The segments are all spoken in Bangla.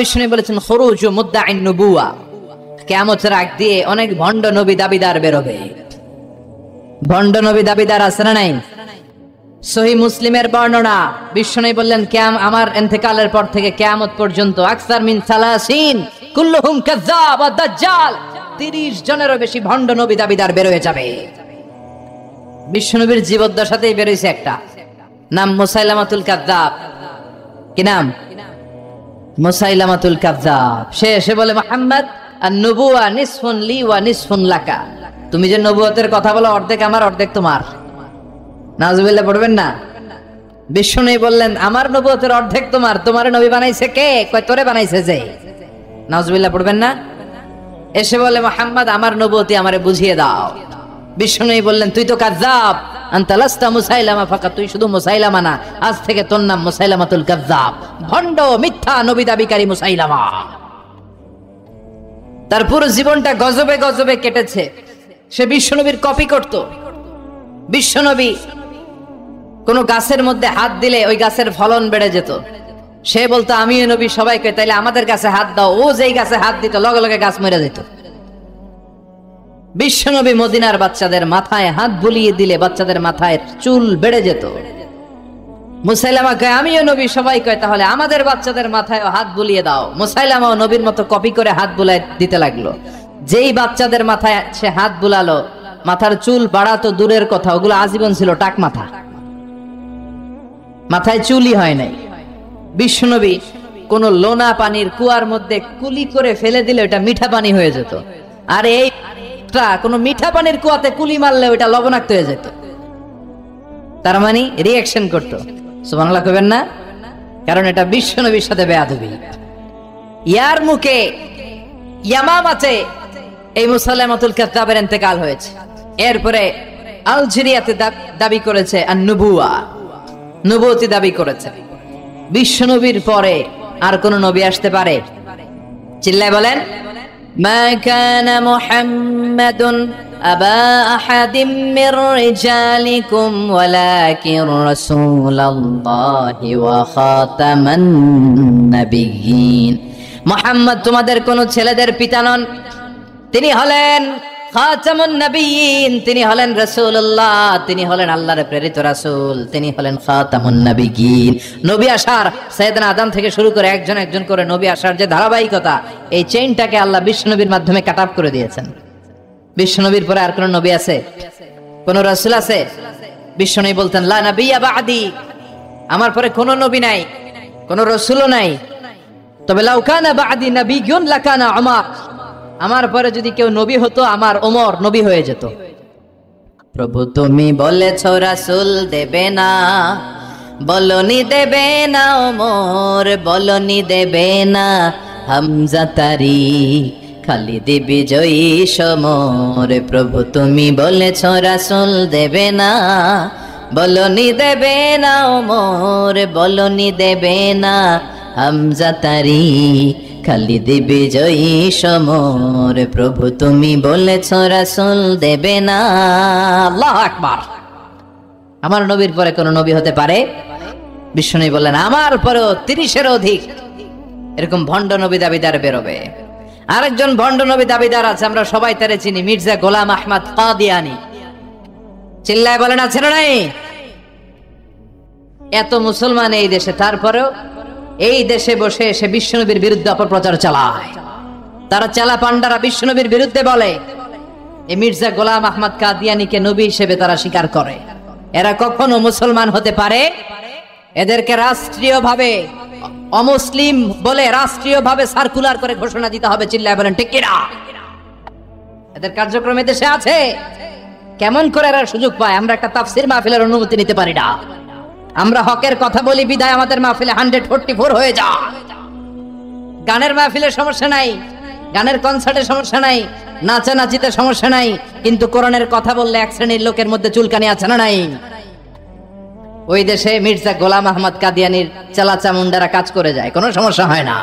বিষ্ণু বলেছেন খুরুজ মুদ্দাইন নবুয়া, কিয়ামতের আগ দিয়ে অনেক ভণ্ড নবী দাবিদার বেরোবে। ভণ্ড নবী দাবিদার আছে না নাই? সহিহ মুসলিমের বর্ণনা, বিষ্ণু বললেন আমার ইন্তেকালের পর থেকে কিয়ামত পর্যন্ত আকসার মিন সালাসিন কুল্লুহুম কাযাব ওয়া দাজ্জাল, 30 জনেরও বেশি ভণ্ড নবী দাবিদার বের হয়ে যাবে। বিশ্বনবীর জীবদ্দশাতেই বের হইছে একটা, নাম মুসাইলামাতুল কাযযাব। কি নাম? মুসাইলামাতুল কাযযাব। সে এসে বলে, মুহাম্মদ আন-নবুওয়া নিসফুন লি ওয়া নিসফুন লাকা, তুমি যে নবুয়তের কথা বলো অর্ধেক আমার অর্ধেক তোমার। নাউজুবিল্লাহ পড়বেন না? বিষ্ণু বললেন আমার নবুয়তের অর্ধেক তোমার, তোমার নবী বানাইছে কে? কয় তোরে বানাইছে যে। নাউজুবিল্লাহ পড়বেন না? এসে বলে, মুহাম্মদ আমার নবুয়তি আমারে বুঝিয়ে দাও। বিষ্ণু বললেন তুই তো কাযযাব, আনতা লাস্তা মুসাইলামা ফাকাত, তুই শুধু মুসাইলামা না, আজ থেকে তোর নাম মুসাইলামাতুল কাযযাব, ভণ্ড মিথ্যা নবী দাবিকারী মুসাইলামা। তার পুরো জীবনটা গজবে গজবে কেটেছে। সে বিশ্বনবীর কপি করত। বিশ্বনবী কোন গাছের মধ্যে হাত দিলে ওই গাছের ফলন বেড়ে যেত। সে বলতো আমিও নবী, সবাইকে তাইলে আমাদের গাছে হাত দাও। ও যেই গাছে হাত দিত লগে লগে গাছ মরে যেত। বিশ্বনবী মদিনার বাচ্চাদের মাথায় হাত বুলিয়ে দিলে বাচ্চাদের মাথায় চুল বেড়ে যেত। মুসাইলামা কয় আমিও নবী, সবাই কয় তাহলে আমাদের বাচ্চাদের মাথায় হাত বুলিয়ে দাও। মুসাইলামাও নবীর মতো কপি করে হাত বুলায় দিতে লাগলো। যেই বাচ্চাদের মাথায় সে হাত বুলালো, মাথার চুল বাড়াতো দূরের কথা, ওগুলো আজীবন ছিল টাক মাথা, মাথায় চুলই হয় নাই। বিশ্বনবী কোন লোনা পানির কুয়ার মধ্যে কুলি করে ফেলে দিলে ওটা মিঠা পানি হয়ে যেত, আর এইটা কোন মিঠা পানির কুয়াতে কুলি মারলে ওটা লবণাক্ত হয়ে যেত। তার মানে রিঅ্যাকশন করতো। সুবহানাল্লাহ কইবেন না? কারণ এটা বিশ্বনবীর সাথে বেয়াদবি। ইয়ার মুখে ইয়ামামাতে এই মুসাইলামাতুল কাযযাবের ইন্তেকাল হয়েছে। এরপরে আলজেরিয়াতে দাবি করেছে আন-নবুওয়া, নবুয়তি দাবি করেছে। বিশ্বনবীর পরে আর কোন নবী আসতে পারে? চিল্লায় বলেন, মা কানা মুহাম্মাদুন আবা আহাদিম মির রিজালিকুম ওয়ালাকিন রাসূলুল্লাহি ওয়া খাতামান নাবিয়্যিন। মুহাম্মদ তোমাদের কোন ছেলেদের পিতা নন, তিনি হলেন খাতামুন নবিয়্যিন, তিনি হলেন রাসূলুল্লাহ, তিনি হলেন আল্লাহর প্রেরিত রাসূল, তিনি হলেন খাতামুন নবিয়্যিন। নবী আসার সাইয়েদনা আদম থেকে শুরু করে একজন একজন করে নবী আসার যে ধারাবাহিকতা, এই চেইনটাকে আল্লাহ বিশ্বনবীর মাধ্যমে কাট আপ করে দিয়েছেন। বিশ্বনবীর পরে আর কোন নবী আছে? কোন রাসূল আছে? বিশ্বনবী বলতেন লা নাবিয়্যা বা'দি, আমার পরে কোন নবী নাই, কোন রাসূলও নাই। তবে লাউ কানা বা'দি নাবিয়্যুন লাকানা উমর, আমার পরে যদি কেউ নবী হতো আমার ওমর নবী হয়ে যেত। প্রভু তুমি বলেছ রাসূল দেবে না, বলনি দেবে না ওমর, বলনি দেবে না হামজা তারি, খালিদ বিজয়ী সমর। প্রভু তুমি বলেছ রাসূল দেবে না, বলনি দেবে না ওমর, বলনি দেবে না হামজা তারি, খালিদ বিজয়ী সমর। প্রভু তুমি বলেছ রাসূল দেবে না। আল্লাহু আকবার। আমার নবীর পরে কোন নবী হতে পারে? বিশ্বনবী বললেন আমার পরেও 30-এর অধিক এরকম ভণ্ড নবী দাবিদার বেরোবে। আরেকজন ভণ্ড নবী দাবিদার আছে, আমরা সবাই তারে চিনি, মির্জা গোলাম আহমদ কাদিয়ানী। চিল্লায় বলেন আছে না নাই? এত মুসলমান এই দেশে, তারপরেও এই দেশে বসে সে বিশ্বনবীর বিরুদ্ধে অপপ্রচার চালায়। তারা চালা পান্ডারা বিশ্বনবীর বিরুদ্ধে বলে। এই মির্জা গোলাম আহমদ কাদিয়ানীকে নবী হিসেবে তারা স্বীকার করে। এরা কখনো মুসলমান হতে পারে? এদেরকে রাষ্ট্রীয়ভাবে অমুসলিম বলে রাষ্ট্রীয়ভাবে সার্কুলার করে ঘোষণা দিতে হবে। চিল্লায় বলেন ঠিক কিনা? এদের কার্যক্রমে দেশে আছে। কেমন করে এরা সুযোগ পায়? আমরা একটা তাফসীর মাহফিলের অনুমতি নিতে পারি না। আমরা হকের কথা বলি বিদায় আমাদের মাহফিলে 144 হয়ে যায়। গানের মাহফিলে সমস্যা নাই, গানের কনসার্টে সমস্যা নাই, নাচানাচিতে সমস্যা নাই, কিন্তু কোরআনের কথা বললে এক শ্রেণীর লোকের মধ্যে চুলকানি আছে না নাই? ওই দেশে মির্জা গোলাম আহমদ কাদিয়ানীর চালাচা মুন্ডারা কাজ করে যায়, কোনো সমস্যা হয় না।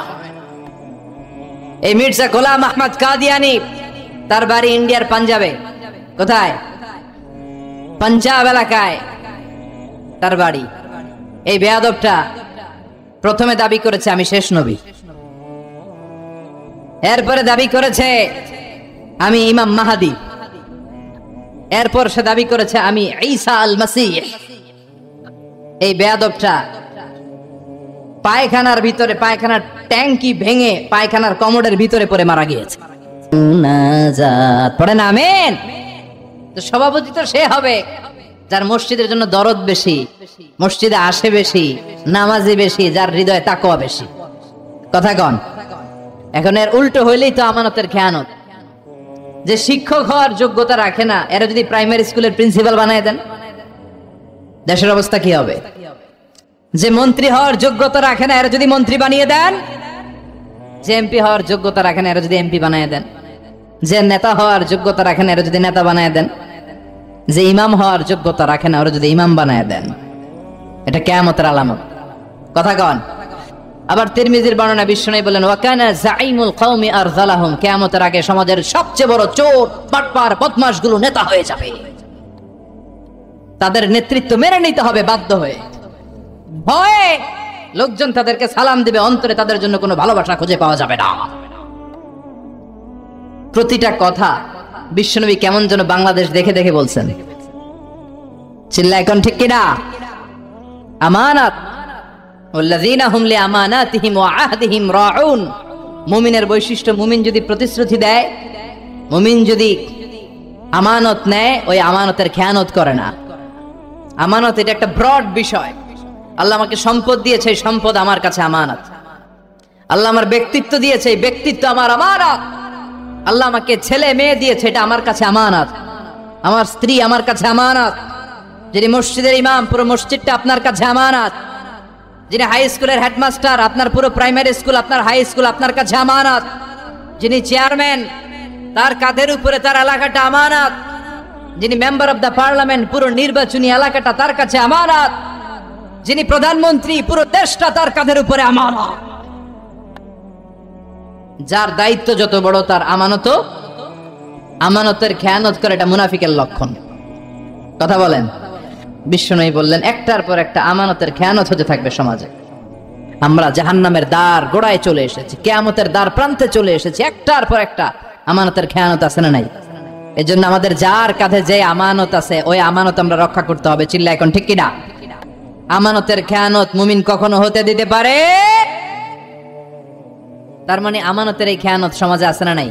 এই মির্জা গোলাম আহমদ কাদিয়ানী, তার বাড়ি ইন্ডিয়ার পাঞ্জাবে। কোথায়? পাঞ্জাব এলাকায় তার বাড়ি। এই বেয়াদবটা প্রথমে দাবি করেছে আমি শেষ নবী। এরপরে দাবি করেছে আমি ইমাম মাহাদি। এরপর সে দাবি করেছে আমি ঈসা আল মাসীহ। এই বেয়াদবটা পায়খানার ভিতরে, পায়খানার ট্যাঙ্কি ভেঙে পায়খানার কমোডের ভিতরে পড়ে মারা গিয়েছে। পড়েন আমিন। তো সভাপতি তো সে হবে যার মসজিদের জন্য দরদ বেশি, মসজিদে আসে বেশি, নামাজি বেশি, যার হৃদয়ে তাকওয়া বেশি। কথা কন। এখন এর উল্টো হইলেই তো আমানতের খেয়ানত। যে শিক্ষক হওয়ার যোগ্যতা রাখে না, এরা যদি প্রাইমারি স্কুলের প্রিন্সিপাল বানায় দেন, দেশের অবস্থা কি হবে? যে মন্ত্রী হওয়ার যোগ্যতা রাখে না, এরা যদি মন্ত্রী বানিয়ে দেন, যে এমপি হওয়ার যোগ্যতা রাখে না, এরা যদি এমপি বানিয়ে দেন, যে নেতা হওয়ার যোগ্যতা রাখে না, এরা যদি নেতা বানিয়ে দেন, যে ইমাম হওয়ার যোগ্যতা রাখে না, ওরা যদি ইমাম বানিয়ে দেন, এটা কিয়ামতের আলামত। কথা কন। আবার তিরমিজির বর্ণনা বিশ্বনবী বলেন ওয়াকানা যাইমুল কওমি আরযালাহুম, কিয়ামতের আগে সমাজের সবচেয়ে বড় চোর, বাটপার, বদমাশগুলো নেতা হয়ে যাবে। তাদের নেতৃত্ব মেনে নিতে হবে বাধ্য হয়ে। ভয়ে লোকজন তাদেরকে সালাম দিবে, অন্তরে তাদের জন্য কোনো ভালোবাসা খুঁজে পাওয়া যাবে না। প্রতিটা কথা বিশ্বনবী কেমন যেন বাংলাদেশ দেখে দেখে বলছেন। চিল্লা এখন ঠিক কিনা? আমানাত ওয়াল্লাযীনা হুম লিআমানাতিহিম ওয়া আহদিহিম রাউন। মুমিনের বৈশিষ্ট্য, মুমিন যদি প্রতিশ্রুতি দেয়, মুমিন যদি আমানত নেয়, ওই আমানতের খেয়ানত করে না। আমানত এটা একটা ব্রড বিষয়। আল্লাহ আমাকে সম্পদ দিয়েছে, এই সম্পদ আমার কাছে আমানত। আল্লাহ আমার ব্যক্তিত্ব দিয়েছে, এই ব্যক্তিত্ব আমার আমানত। আল্লাহ আমাকে ছেলে মেয়ে দিয়েছে, এটা আমার কাছে আমানত। আমার স্ত্রী আমার কাছে আমানত। যিনি মসজিদের ইমাম, পুরো মসজিদটা আপনার কাছে আমানত। যিনি হাই স্কুলের হেডমাস্টার, আপনার পুরো প্রাইমারি স্কুল, আপনার হাই স্কুল আপনার কাছে আমানত। যিনি চেয়ারম্যান, তার কাঁধের উপরে তার এলাকাটা আমানত। যিনি মেম্বার অফ দ্য পার্লামেন্ট, পুরো নির্বাচনী এলাকাটা তার কাছে আমানত। যিনি প্রধানমন্ত্রী, পুরো দেশটা তার কাঁধের উপরে আমানত। যার দায়িত্ব যত বড়, তার আমানত, আমানতের খেয়ানত করে, এটা মুনাফিকের লক্ষণ। কথা বলেন। বিশ্বনবী বললেন একটার পর একটা আমানতের খেয়ানত হতে থাকবে সমাজে। আমরা জাহান্নামের দ্বার গোড়ায় চলে এসেছি, কিয়ামতের দ্বার প্রান্তে চলে এসেছি। একটার পর একটা আমানতের খেয়ানত আছে না নাই? এজন্য আমাদের যার কাঁধে যে আমানত আছে, ওই আমানত আমরা রক্ষা করতে হবে। চিল্লা এখন ঠিক কিনা? আমানতের খেয়ানত মুমিন কখনো হতে দিতে পারে? তার মানে আমানতের এই খেয়ানত সমাজে আছে না নাই?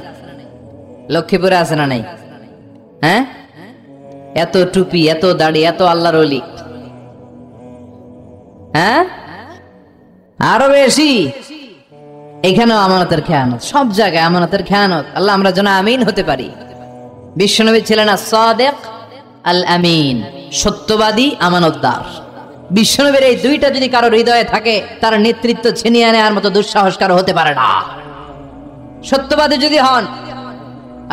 লক্ষ্মীপুরে আছে না নাই? হ্যাঁ, এত টুপি, এত দাড়ি, এত আল্লাহর ওলি, হ্যাঁ, আরো বেশি। এখানেও আমানতের খেয়ানত, সব জায়গায় আমানতের খেয়ানত। আল্লাহ আমরা যেন আমিন হতে পারি। বিশ্বনবী ছিলেন আস-সাদিক আল আমিন, সত্যবাদী, আমানতদার। বিশ্বনবীর এই দুইটা যদি কারো হৃদয়ে থাকে, তার নেতৃত্ব ছিনিয়ে নেওয়ার মতো দুঃসাহস কারো হতে পারে না। সত্যবাদী যদি হন,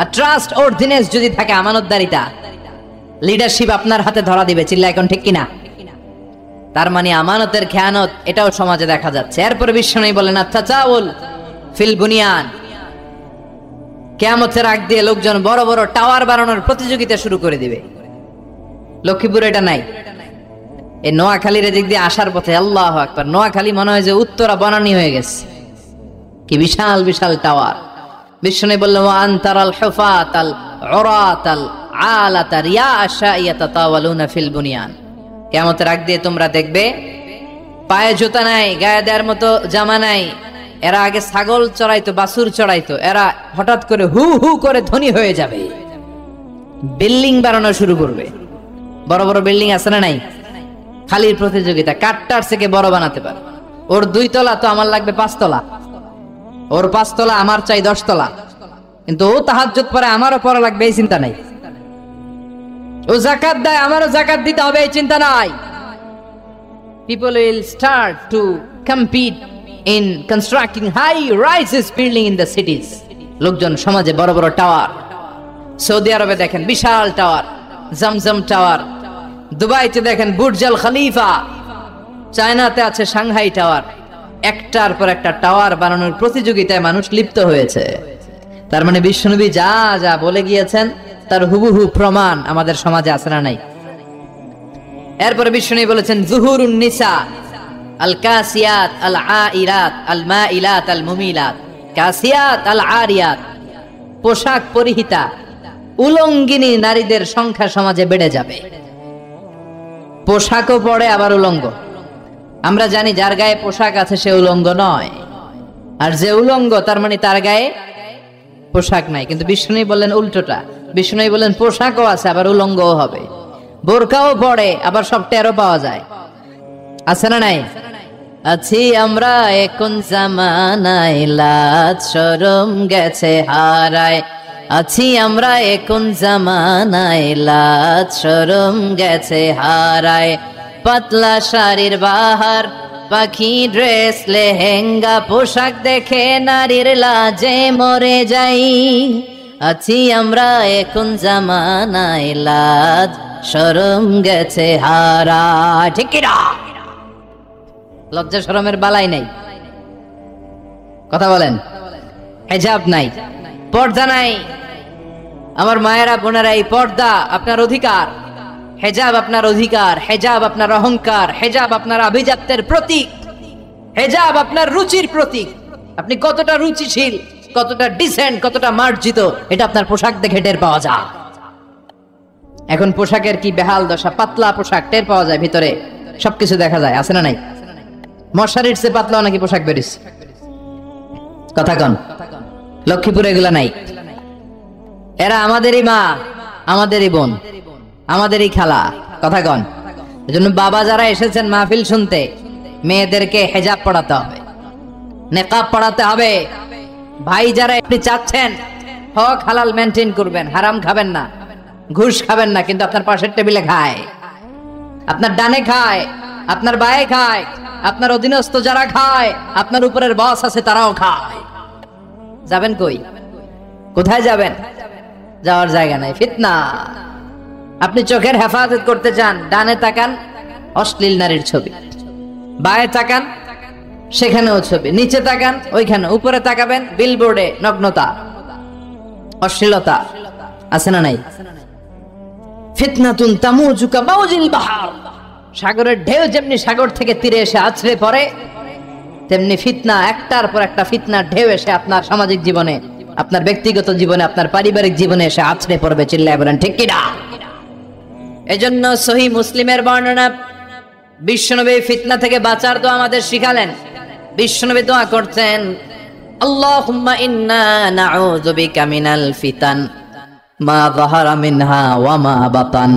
আর ট্রাস্ট অর্ডিনেন্স যদি থাকে, আমানতদারিতা, লিডারশিপ আপনার হাতে ধরা দিবে। চিল্লা এখন ঠিক কিনা? তার মানে আমানতের খেয়ানত এটাও সমাজে দেখা যাচ্ছে। এরপরে বিশ্বনবী বলেন আত-তাজাউল ফিল বুনিয়ান, কিয়ামতের আগ দিয়ে লোকজন বড় বড় টাওয়ার বানানোর প্রতিযোগিতা শুরু করে দিবে। লক্ষ্মীপুরে এটা নাই। এই নোয়াখালীর দিক দিয়ে আসার পথে আল্লাহু আকবার, নোয়াখালী মনে হয় যে উত্তরা বনানী হয়ে গেছে। কি বিশাল বিশাল টাওয়ার। বিশ্বনবী বললেন ওয়া আনতারাল হুফাতাল উরাতাল আলাতা রিয়াশা ইয়াতাতাওয়ালুনা ফিল বুনিয়ান। কিয়ামতের আগ দিয়ে তোমরা দেখবে পায়ে জুতা নাই, গায়ে দেওয়ার মতো জামা নাই। এরা আগে ছাগল চড়াইতো, বাছুর চড়াইতো, এরা হঠাৎ করে হু হু করে ধনী হয়ে যাবে, বিল্ডিং বানানো শুরু করবে। বড় বড় বিল্ডিং আছে না নাই? খালির প্রতিযোগিতা, কাঠটার থেকে বড় বানাতে পারে। ওর 2 তলা তো আমার লাগবে 5 তলা, ওর 5 তলা আমার চাই 10 তলা। কিন্তু ও তাহাজ্জুদ পড়ে, আমারও পড়া লাগবে, এই চিন্তা নাই। ও যাকাত দেয়, আমারও যাকাত দিতে হবে, এই চিন্তা নাই। People will start to compete in constructing high-rises building in the cities. লোকজন সমাজে বড় বড় টাওয়ার। সৌদি আরবে দেখেন বিশাল টাওয়ার, জমজম টাওয়ার। দুবাইতে দেখেন বুর্জ আল খলিফা। চায়নাতে আছে সাংহাই টাওয়ার। একটার পর একটা টাওয়ার বানানোর প্রতিযোগিতায় মানুষ লিপ্ত হয়েছে। তার মানে বিশ্বনবী যা যা বলে গিয়েছেন তার হুবহু প্রমাণ আমাদের সমাজে আছে না নাই? এরপরে বিশ্বনবী বলেছেন যুহুরুন নিসা আল কাসিয়াত আল আইরাত আল মাইলাত আল মুমিলাত। কাসিয়াত আল আরিয়াত, পোশাক পরিহিতা উলঙ্গিনী নারীদের সংখ্যা সমাজে বেড়ে যাবে। পোশাকও পরে আবার উলঙ্গ। আমরা জানি যার গায়ে পোশাক আছে সে উলঙ্গ নয়, আর যে উলঙ্গ তার মানে তার গায়ে পোশাক নাই। কিন্তু বিষ্ণু বললেন উল্টোটা, বিষ্ণু বললেন পোশাকও আছে আবার উলঙ্গও হবে, বোরকাও পড়ে আবার সব টেরও পাওয়া যায়। আছে না নাই? আছি আমরা এখন জামানায়, লাজ শরম গেছে হারায়। আছি আমরা এখন জামানায়, লাজ শরম গেছে হারায়। পাতলা শাড়ির বাহার, পাখি ড্রেস লেহেঙ্গা, পোশাক দেখে নারীর লাজে মরে যাই। আছি আমরা এখন জামানায়, লাজ শরম গেছে হারায়। ঠিক কি না? লজ্জা শরমের বালাই নাই। কথা বলেন। হিজাব নাই, পর্দা নাই। আমার মায়েরা বোনেরা, এই পর্দা আপনার অধিকার, হিজাব আপনার অধিকার, হিজাব আপনার অহংকার, হিজাব আপনার আভিজাত্যের প্রতীক, হিজাব আপনার রুচির প্রতীক। আপনি কতটা রুচিশীল, কতটা ডিসেন্ট, কতটা মার্জিত, এটা আপনার পোশাক দেখে টের পাওয়া যায়। এখন পোশাকের কি বেহাল দশা, পাতলা পোশাক টের পাওয়া যায়, ভিতরে সবকিছু দেখা যায়। আছে না নাই? মশারির চেয়ে পাতলা নাকি পোশাক বেরিস? কথা কন। লক্ষ্মীপুরে এগুলা নাই। এরা আমাদেরই মা, আমাদেরই বোন, আমাদেরই খালা। কথা কন। এজন্য বাবা যারা এসেছেন মাহফিল শুনতে, মেয়েদেরকে হিজাব পড়াতে হবে, নেকাব পড়াতে হবে। ভাই যারা আপনি চাচ্ছেন হক হালাল মেনটেন করবেন, হারাম খাবেন না, ঘুষ খাবেন না, কিন্তু আপনার পাশের টেবিলে খায়, আপনার ডানে খায়, আপনার বায়ে খায়, আপনার অধীনস্থ যারা খায়, আপনার উপরের বস আছে তারাও খায়। যাবেন কই? কোথায় যাবেন? যাওয়ার জায়গা নাই, ফিতনা। আপনি চোখের হেফাজত করতে চান, ডানে তাকান অশ্লীল নারীর ছবি, বায়ে তাকান সেখানেও ছবি, নিচে তাকান ওইখানে, উপরে তাকাবেন বিলবোর্ডে নগ্নতা, অশ্লীলতা। আছে না নাই? ফিতনাতুন তামুজুকা মাউজিল বাহার, সাগরের ঢেউ যেমনি সাগর থেকে তীরে এসে আছড়ে পড়ে, তেমনি ফিতনা একটার পর একটা ফিতনার ঢেউ এসে আপনার সামাজিক জীবনে, আপনার ব্যক্তিগত জীবনে, আপনার পারিবারিক জীবনে এসে আছড়ে পড়বে। চিল্লায় বলেন ঠিক কি না? এজন্য সহিহ মুসলিমের বর্ণনা, বিশ্বনবী ফিতনা থেকে বাঁচার দোয়া আমাদের শিখালেন। বিশ্বনবী দোয়া করতেন, আল্লাহুম্মা ইন্না নাউযু বিকা মিনাল ফিতান মা যাহারা মিনহা ওয়া মা বাতান।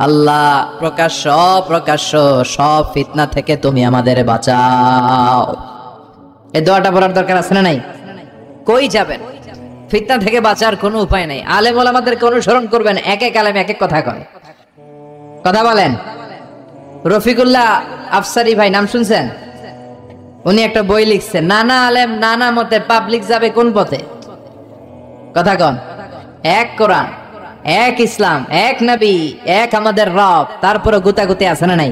আল্লাহ, প্রকাশ্য অপ্রকাশ্য সব ফিতনা থেকে তুমি আমাদের বাঁচাও। এই দোয়াটা পড়ার দরকার আছে না নাই? কই যাবেন? ফিতনা থেকে বাঁচার কোনো উপায় নাই। আলেম ওলামাদেরকে অনুসরণ করবেন, এক এক আলেম এক এক কথা কয়। কথা বলেন। রফিকুল্লাহ আফসারি ভাই নাম শুনছেন? উনি একটা বই লিখছেন, নানা আলেম নানা মতে, পাবলিক যাবে কোন পথে? কথা কন। এক কোরআন, এক ইসলাম, এক নবী, এক আমাদের রব, তারপরে গুতাগুতি আছে না নাই?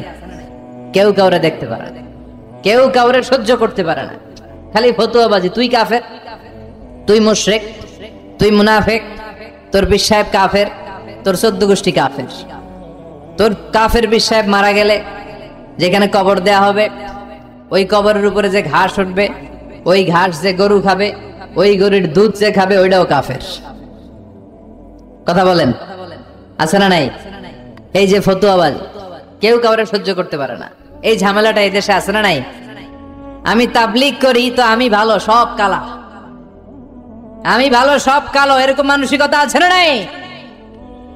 কেউ কাউরে দেখতে পারে না, কেউ কাউরে সহ্য করতে পারে না, খালি ফতুয়াবাজি। তুই কাফের, তুই মুশরিক, তুই মুনাফিক, তোর পীর সাহেব কাফের, তোর 14 গোষ্ঠী কাফের। তোর কাফের পীর সাহেব মারা গেলে যেখানে কবর দেয়া হবে, ওই কবরের উপরে যে ঘাস উঠবে, ওই ঘাস যে গরু খাবে, ওই গরুর দুধ যে খাবে, ওইটাও কাফের। কথা বলেন। আছে না নাই? এই যে ফতুয়াবাজ, কেউ কাউরে সহ্য করতে পারে না, এই ঝামেলাটা এই দেশে আছে না নাই? আমি তাবলীগ করি তো আমি ভালো, সব কালা, আমি ভালো সব কালো, এরকম মানসিকতা আছে না নাই?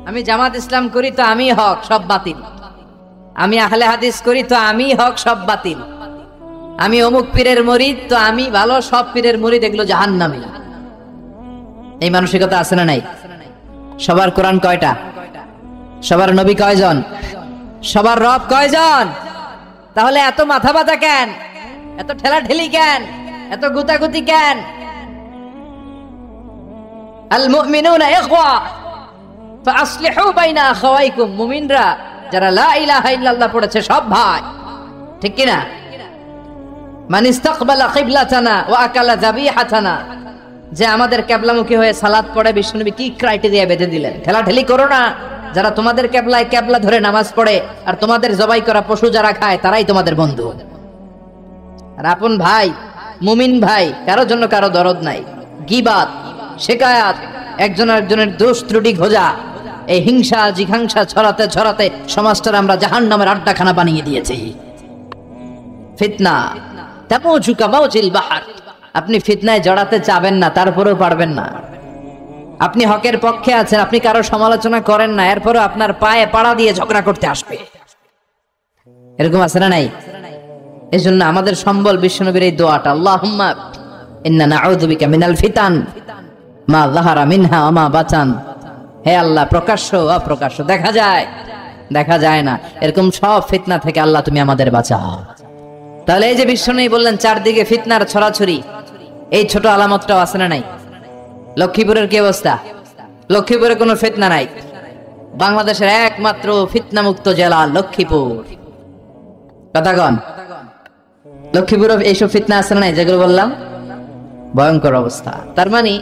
আমি জামাত ইসলাম করি তো আমি হক, সব বাতিল। আমি আহলে হাদিস করি তো আমি হক, সব বাতিল। আমি অমুক পীরের মুরিদ তো আমি ভালো, সব পীরের মুরিদ এগুলো জাহান্নামী। এই মানসিকতা আছে না নাই? সবার কোরআন কয়টা? সবার নবী কয়জন? সবার রব কয়জন? তাহলে এত মাথা ব্যথা কেন? এত ঠেলাঠেলি কেন? এত গুতাগুতি কেন? আল মুমিনুনা ইখওয়া ফাসলিহু বাইনা আখাওয়াইকুম। মুমিনরা যারা লা ইলাহা ইল্লাল্লাহ পড়েছে সব ভাই, ঠিক কি না? মান ইস্তাকবালা কিবলাতানা ওয়া আকালা যাবিহাতানা, যে আমাদের কিবলামুখী হয়ে সালাত পড়ে, বিশ্বনবী কি ক্রাইটেরিয়া বেঁধে দিলেন? ঠেলাঠেলি করো না। যারা তোমাদের কিবলায় কিবলা ধরে নামাজ পড়ে আর তোমাদের জবাই করা পশু যারা খায়, তারাই তোমাদের বন্ধু। আর আপন ভাই মুমিন ভাই, কারো জন্য কারো দরদ নাই। গীবাত, শিকায়াত, একজন আরেকজনের দোষ ত্রুটি খোঁজা, এই হিংসা জিঘাংসা ছড়াতে ছড়াতে সমাজটার আমরা জাহান্নামের আড্ডাখানা বানিয়ে দিয়েছি। ফিতনা তামুজু কামাউজিল বাহর, আপনি ফিতনায় জড়াতে চাবেন না, তারপরেও পারবেন না। আপনি হকের পক্ষে আছেন, আপনি কারো সমালোচনা করেন না, এরপরও আপনার পায়ে পাড়া দিয়ে ঝগড়া করতে আসবে। এরকম আছে না নাই? এজন্য আমাদের সম্বল বিশ্বনবীর এই দোয়াটা, আল্লাহুম্মা ইন্না নাউযু বিকা মিনাল ফিতান মা যাহারা মিনহা ওয়া মা বাতান। হে আল্লাহ, প্রকাশ্য অপ্রকাশ্য, দেখা যায় দেখা যায় না, এরকম সব ফিতনা থেকে আল্লাহ তুমি আমাদের বাঁচাও। তাহলে এই যে বিশ্বনবী বললেন চারদিকে ফিতনার ছড়াছড়ি, এই ছোট আলামতটাও আছে না নাই? লক্ষ্মীপুরের কি অবস্থা? লক্ষ্মীপুরে কোনো ফিতনা নাই। বাংলাদেশের একমাত্র ফিতনা মুক্ত জেলা লক্ষ্মীপুর। কথা কন, লক্ষ্মীপুরে এইসব ফিতনা আছে না নাই যেগুলো বললাম? ভয়ঙ্কর অবস্থা। তার মানে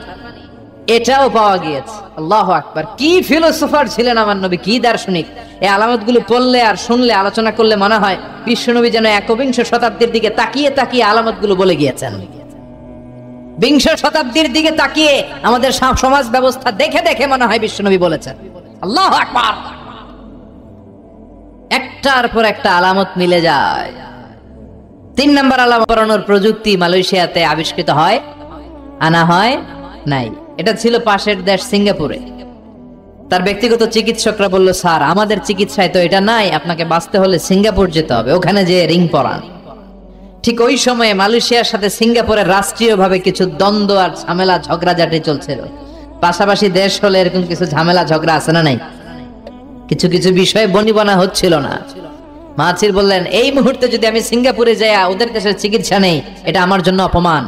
এটাও পাওয়া গিয়েছে। আল্লাহু আকবার, কি ফিলোসোফার ছিলেন আমার নবী, কি দার্শনিক! এই আলামতগুলো পড়লে আর শুনলে, আলোচনা করলে মনে হয় বিশ্বনবী যেন একবিংশ শতাব্দীর দিকে তাকিয়ে তাকিয়ে আলামতগুলো বলে গিয়েছেন। বিংশ শতাব্দীর দিকে তাকিয়ে আমাদের সমাজ ব্যবস্থা দেখে দেখে মনে হয় বিশ্বনবী বলেছেন। আল্লাহু আকবার, একটার পর একটা আলামত মিলে যায়। 3 নম্বর আলামত, পড়ানোর প্রযুক্তি মালয়েশিয়াতে আবিষ্কৃত হয়, আনা হয় নাই। এটা ছিল পাশের দেশ সিঙ্গাপুরে। তার ব্যক্তিগত চিকিৎসকরা বলল, স্যার আমাদের চিকিৎসায় তো এটা নাই, আপনাকে বাঁচতে হলে সিঙ্গাপুর যেতে হবে, ওখানে যে রিং পরান। ঠিক ওই সময়ে মালয়েশিয়ার সাথে সিঙ্গাপুরের রাষ্ট্রীয়ভাবে কিছু দ্বন্দ্ব আর ঝামেলা ঝগড়াঝাটি চলছিল। পাশাপাশি দেশ হলে এরকম কিছু ঝামেলা ঝগড়া আছে না নাই? কিছু কিছু বিষয়ে বনিবনা হচ্ছিল না। মাহাথির বললেন, এই মুহূর্তে যদি আমি সিঙ্গাপুরে যাই ওদের দেশের চিকিৎসা নেই, এটা আমার জন্য অপমান,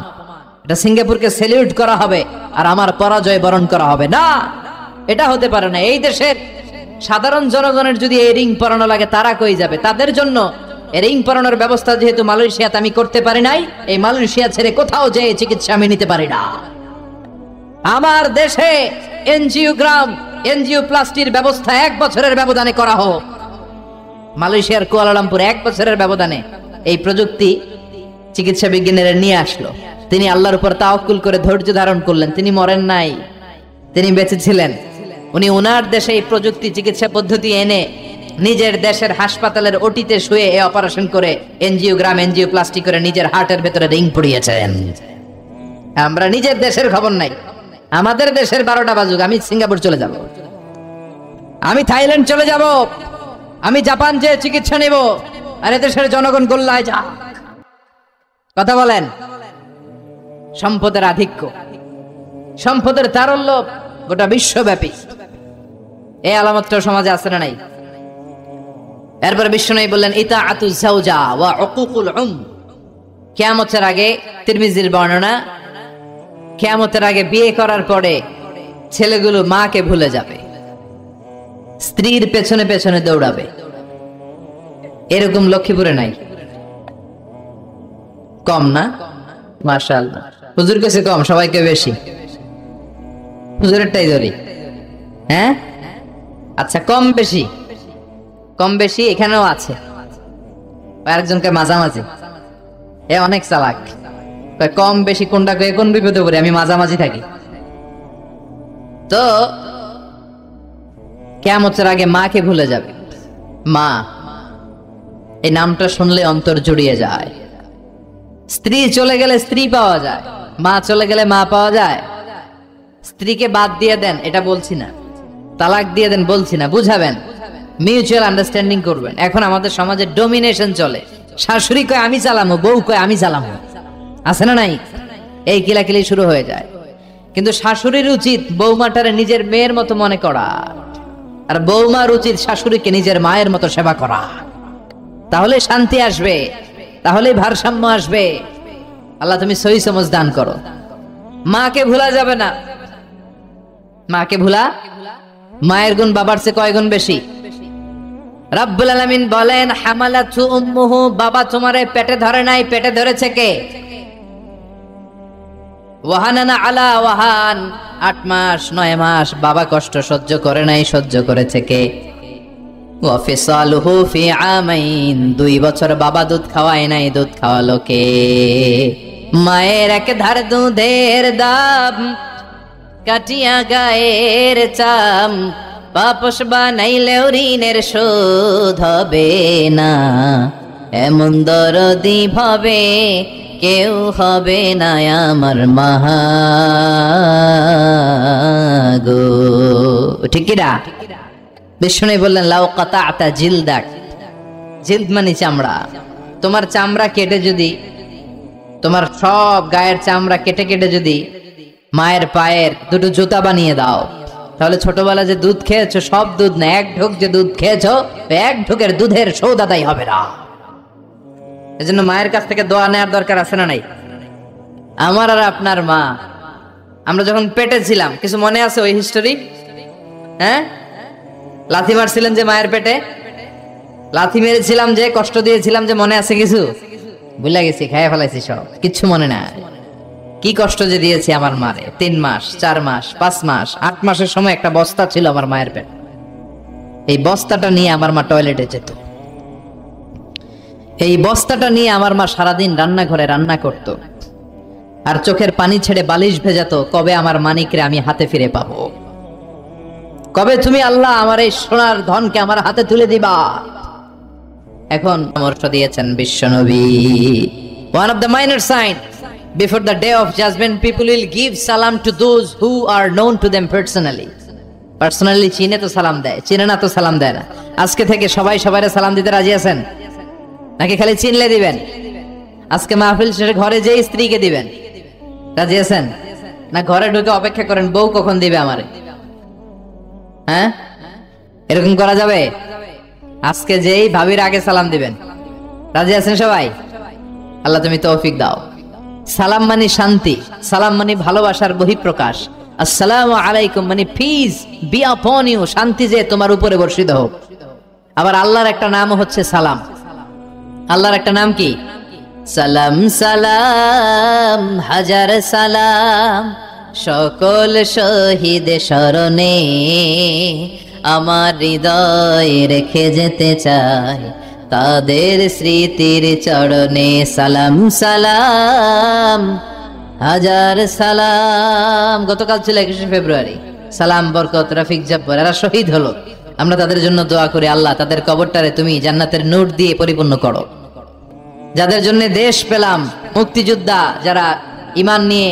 এটা সিঙ্গাপুরকে স্যালিউট করা হবে আর আমার পরাজয় বরণ করা হবে না, এটা হতে পারে না। এই দেশের সাধারণ জনগণের যদি এই রিং পরানো লাগে তারা কই যাবে? তাদের জন্য এই রিং পরানোর ব্যবস্থা যেহেতু মালয়েশিয়াতে আমি করতে পারি নাই, এই মালয়েশিয়া ছেড়ে কোথাও যেয়ে চিকিৎসা আমি নিতে পারি না। আমার দেশে এনজিওগ্রাম, এনজিওপ্লাস্টির ব্যবস্থা 1 বছরের ব্যবধানে করা হোক। মালয়েশিয়ার কুয়ালালামপুর 1 বছরের ব্যবধানে এই প্রযুক্তি চিকিৎসা বিজ্ঞানীরা নিয়ে আসলো। তিনি আল্লাহর উপর তাওয়াক্কুল করে ধৈর্য ধারণ করলেন, তিনি মরেন নাই, তিনি বেঁচে ছিলেন। উনি ওনার দেশে এই প্রযুক্তি চিকিৎসা পদ্ধতি এনে নিজের দেশের হাসপাতালের ওটিতে শুয়ে এই অপারেশন করে এনজিওগ্রাম, এনজিওপ্লাস্টি করে নিজের হার্টের ভেতরে রিং পড়িয়েছেন। আমরা নিজের দেশের খবর নাই, আমাদের দেশের 12টা বাজুক, আমি সিঙ্গাপুর চলে যাব, আমি থাইল্যান্ড চলে যাব, আমি জাপান যে চিকিৎসা নেব, আর দেশের জনগণ গোল্লায় যা। কথা বলেন, সম্পদের আধিক্য, সম্পদের তারল্য গোটা বিশ্বব্যাপী, এই আলামতটা সমাজে আছে না নাই? এরপর বিশ্বনবী বললেন, ইতাআতু যাওজা ওয়া উকুকুল উম। কিয়ামতের আগে, তিরমিজির বর্ণনা, কিয়ামতের আগে বিয়ে করার পরে ছেলেগুলো মাকে ভুলে যাবে, স্ত্রীর পেছনে পেছনে দৌড়াবে। এরকম লক্ষ্মীপুরে নাই? কম না? মাশাআল্লাহ, হুজুর কাছে কম, সবাইকে বেশি। হুজুরেরটাই ধরি, হ্যাঁ? আচ্ছা, কম বেশি, কম বেশি এখানেও আছে। আরেকজনকে মাঝামাঝি, এ অনেক চালাক, কম বেশি কোনটা কোন বিপদে পড়ে, আমি মাঝামাঝি থাকি। তো কিয়ামতের আগে মাকে ভুলে যাবে। মা, এই নামটা শুনলে অন্তর জুড়িয়ে যায়। স্ত্রী চলে গেলে স্ত্রী পাওয়া যায়, মা চলে গেলে মা পাওয়া যায়। স্ত্রীকে বাদ দিয়ে দেন, এটা বলছি না, তালাক দিয়ে দেন বলছি না, বুঝাবেন, মিউচুয়াল আন্ডারস্ট্যান্ডিং করবেন। এখন আমাদের সমাজে ডমিনেশন চলে, শাশুড়ি কয় আমি চালামো, বউ কয় আমি চালামো, আছে না নাই? এই কিলাকিলি শুরু হয়ে যায়। কিন্তু শাশুড়ির উচিত বৌমাটারে নিজের মেয়ের মতো মনে করা, আর বৌমার উচিত শাশুড়িকে নিজের মায়ের মতো সেবা করা। তাহলে শান্তি আসবে, তাহলে ভারসাম্য আসবে। আল্লাহ তুমি সহি সমঝ দান করো। মাকে ভুলা যাবে না, মাকে ভুলা, মায়ের গুণ বাবার চেয়ে কয় গুণ বেশি? রব্বুল আলামিন বলেন, হামালাতু উম্মুহু, বাবা তোমারে পেটে ধরে নাই, পেটে ধরেছে কে? ওয়াহানানা আলা ওয়াহান, 8 মাস 9 মাস বাবা কষ্ট সহ্য করে নাই, সহ্য করেছে কে? ওয়া ফিসালুহু ফি আমাইন, 2 বছর বাবা দুধ খাওয়ায় নাই, দুধ খাওয়ালো কে? মায়ের এক ধার দুধের দাম কাটিয়া গায়ের চাম পাপস বানাইলেও ঋণের শোধ হবে না এমন দরদি ভাবে কেউ হবে না আমার মা গো ঠিক কি না বিষ্ণু বললেন লাউ কাতাআতা জিলদাক জিলদ মানে চামড়া তোমার চামড়া কেটে যদি তোমার সব গায়ের চামড়া কেটে কেটে যদি মায়ের পায়ের দুটো জুতা বানিয়ে দাও তাহলে ছোটবেলা যে দুধ খেয়েছো সব দুধ না এক ঢোক যে দুধ খেয়েছো এক ঢোকের দুধের শোধ আদায় হবে না এজন্য মায়ের কাছ থেকে দোয়া নেওয়ার দরকার আছে না নাই আমার আর আপনার মা আমরা যখন পেটে ছিলাম কিছু মনে আছে ওই হিস্টোরি হ্যাঁ লাথি মারছিলেন যে মায়ের পেটে লাথি মেরেছিলাম যে কষ্ট দিয়েছিলাম যে মনে আছে কিছু ভুলে গেছি খাইয়া ফেলাইছি সব কিচ্ছু মনে নাই কি কষ্ট যে দিয়েছি আমার মারে 3 মাস 4 মাস 5 মাস 8 মাসের সময় একটা বস্তা ছিল আমার মায়ের পেট এই বস্তাটা নিয়ে আমার মা টয়লেটে যেত এই বস্তাটা নিয়ে আমার মা সারাদিন রান্নাঘরে রান্না করত আর চোখের পানি ছেড়ে বালিশ ভেজাতো কবে আমার মানিকরে আমি হাতে ফিরে পাবো কবে তুমি আল্লাহ আমার এই সোনার ধনকে আমার হাতে তুলে দিবা এখন পরামর্শ দিয়েছেন বিশ্বনবী one of the minor sign before the day of judgment people will give salam to those who are known to them personally চিনে তো সালাম দেয় চিনে না তো সালাম দেয় না আজকে থেকে সবাই সবাইরে সালাম দিতে রাজি আছেন নাকি খালি চিনলে দিবেন আজকে মাহফিল শেষে ঘরে যেই স্ত্রীকে দিবেন রাজি আছেন না ঘরে ঢুকে অপেক্ষা করেন বউ কখন দিবে আমারে হ্যাঁ এরকম করা যাবে আজকে যেই ভাবির আগে সালাম দিবেন রাজি আছেন সবাই আল্লাহ তুমি তৌফিক দাও সালাম মানে শান্তি সালাম মানে ভালোবাসার বহিঃপ্রকাশ আসসালামু আলাইকুম মানে পিস বি আপন ইউ শান্তি যে তোমার উপরে বর্ষিত হোক আবার আল্লাহর একটা নাম হচ্ছে সালাম আল্লাহর একটা নাম কি সালাম সালাম হাজার সালাম সকল শহীদ স্মরণে আমার হৃদয় রেখে যেতে চাই তাদের স্মৃতির চরণে সালাম সালাম হাজার সালাম গতকাল ছিল 21 ফেব্রুয়ারি সালাম বরকত রফিক জব্বার এরা শহীদ হলো আমরা তাদের জন্য দোয়া করি আল্লাহ তাদের কবরটারে তুমি জান্নাতের নূর দিয়ে পরিপূর্ণ করো যাদের জন্য দেশ পেলাম মুক্তিযোদ্ধা যারা ঈমান নিয়ে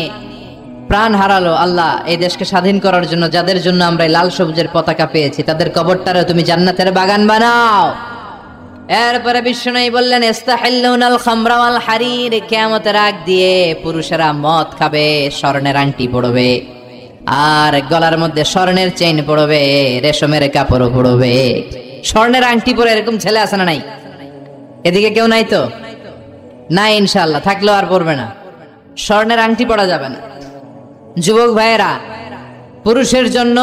প্রাণ হারালো আল্লাহ এই দেশকে স্বাধীন করার জন্য যাদের জন্য আমরা লাল সবুজের পতাকা পেয়েছি তাদের কবরটারে তুমি জান্নাতের বাগান বানাও এরপরে বিষ্ণু বললেন ইস্তাহিল্লুনাল খামরা ওয়াল হারির কিয়ামতের আগ দিয়ে পুরুষেরা মদ খাবে স্বর্ণের আংটি পরবে আর গলার মধ্যে স্বর্ণের চেইন পরবে রেশমের কাপড় পরবে স্বর্ণের আংটি পরে এরকম ছেলে আছে না নাই এদিকে কেউ নাই তো না ইনশাআল্লাহ থাকলেও আর পরবে না স্বর্ণের আংটি পরা যাবে না যুবক ভাইয়েরা পুরুষের জন্য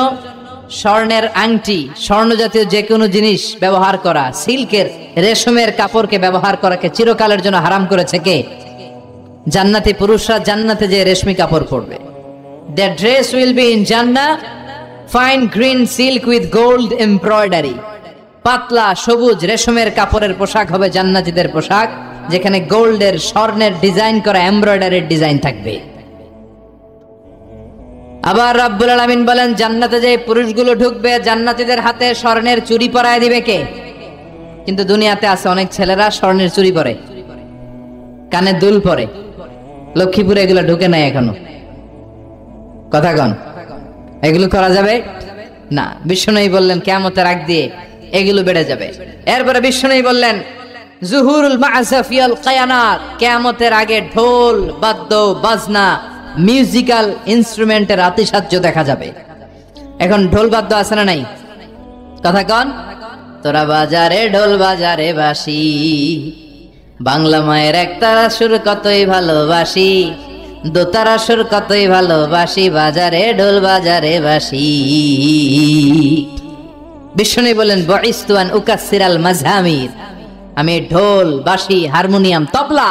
স্বর্ণের আংটি স্বর্ণ জাতীয় যে কোনো জিনিস ব্যবহার করা সিল্কের রেশমের কাপড়কে ব্যবহার করাকে চিরকালের জন্য হারাম করেছে কে জান্নাতি পুরুষরা জান্নাতে যে রেশমি কাপড় পরবে their dress will be in Jannah fine green silk with gold embroidery পাতলা সবুজ রেশমের কাপড়ের পোশাক হবে জান্নাতীদের পোশাক যেখানে গোল্ডের স্বর্ণের ডিজাইন করা এমব্রয়ডারির ডিজাইন থাকবে আবার রাব্বুল আলামিন বলেন জান্নাতে যে পুরুষগুলো ঢুকবে জান্নাতীদের হাতে স্বর্ণের চুড়ি পরায় দিবে কে কিন্তু দুনিয়াতে আছে অনেক ছেলেরা স্বর্ণের চুড়ি পরে কানে দুল পরে লক্ষ্মীপুরে এগুলো ঢুকে নাই এখনো কথা কন এগুলো করা যাবে না বিষ্ণু বললেন কিয়ামতের আগ দিয়ে এগুলো বেড়ে যাবে এরপরে বিষ্ণু বললেন জুহুরুল মা'সাফিয়াল কিয়ানাত কিয়ামতের আগে ঢোল বাদ্য বাজনা মিউজিক্যাল ইনস্ট্রুমেন্টের আতিশয্য দেখা যাবে এখন ঢোল বাদ্য আছে না নাই কথা কন তোরা বাজারে ঢোল বাজারে বাঁশি বাংলা মায়ের একতারা সুর কতই ভালোবাসি দোতারা সুর কতই ভালোবাসি বাজারে ঢোল বাজারে বাঁশি বিষ্ণু বলেন বুইস্তু আন উকাসসিরাল মাযহামির আমি ঢোল বাঁশি হারমোনিয়াম তবলা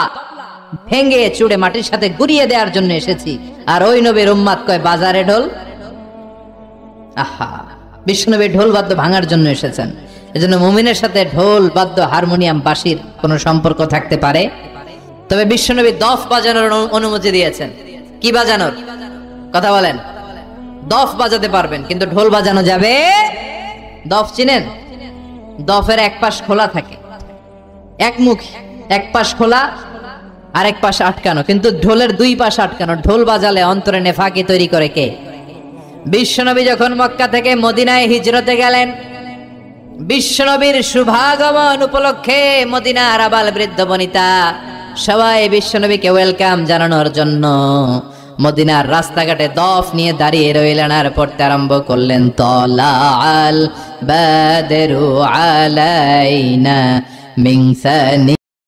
ভেঙে চুড়ে মাটির সাথে গুড়িয়ে দেওয়ার জন্য এসেছি আর ওই নবীর উম্মাত কয় বাজারে ঢোল আহা বিষ্ণুনবী ঢোল বাদ্য ভাঙার জন্য এসেছেন এজন্য মুমিনের সাথে ঢোল বাদ্য হারমোনিয়াম বাঁশির কোনো সম্পর্ক থাকতে পারে তবে বিশ্বনবী দফ বাজানোর অনুমতি দিয়েছেন। কি বাজানোর কথা বলেন? দফ বাজাতে পারবেন, কিন্তু ঢোল বাজানো যাবে। দফ চিনেন? দফের এক পাশ খোলা থাকে, একমুখী, এক পাশ খোলা আর এক পাশ আটকানো, কিন্তু ঢোলের দুই পাশ আটকানো। ঢোল বাজালে অন্তরে নেফাকি তৈরি করে কে? বিশ্বনবী যখন মক্কা থেকে মদিনায় হিজরতে গেলেন, বিশ্বনবীর শুভাগমন উপলক্ষে মদিনার আবাল বৃদ্ধ বনিতা সবাই বিশ্বনবীকে ওয়েলকাম জানানোর জন্য মদিনার রাস্তাঘাটে দফ নিয়ে দাঁড়িয়ে রইলেন আর পড়তে আরম্ভ করলেন, তলাআল বাদরু আলাইনা মিন সানি